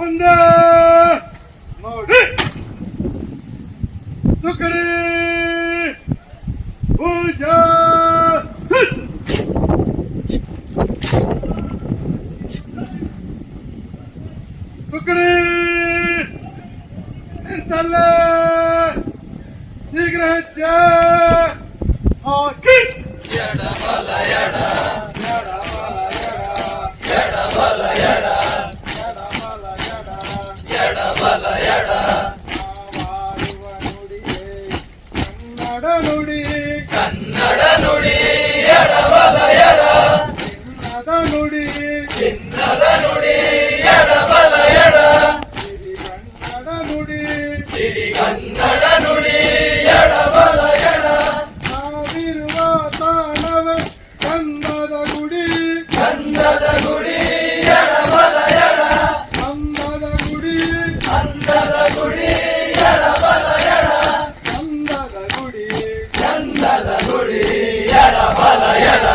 ಮುಂದೆ ನೋಡಿ ತುಕಡಿ ಪೂಜಾ ತುಕಡಿ ನಿಂತಲ್ಲ ಶೀಘ್ರ ಹೆಚ್ಚ ಹಾಕಿ ಎಡಬಲ ಎಡ ಎಡಬಲ ಎಡ ಎಡಬಲ ಎಡ ಕನ್ನಡ ನುಡಿ ಕನ್ನಡ ನುಡಿ ಎಡಬಲ ಎಡ ಚಿನ್ನದ ನುಡಿ ಚಿನ್ನದ ನುಡಿ ಎಡಬಲ ಎಡ ಕನ್ನಡ ನುಡಿ ಸಿರಿ ಕನ್ನಡ ನುಡಿ ಎಡಬಲ ಎಡ ನಾವಿರುವ ತಾಣವ ಕಂದದ ಗುಡಿ ಗಂಧದ ಗುಡಿ ಎಡಬಲ ಎಡ ಕಂದದ ಗುಡಿ ಅಂದದ ಗುಡಿ ಎಡಬಲ ಎಡ ಕಂದದ ಗುಡಿ ಗಂಧದ ಗುಡಿ ಎಡಬಲ ಎಡ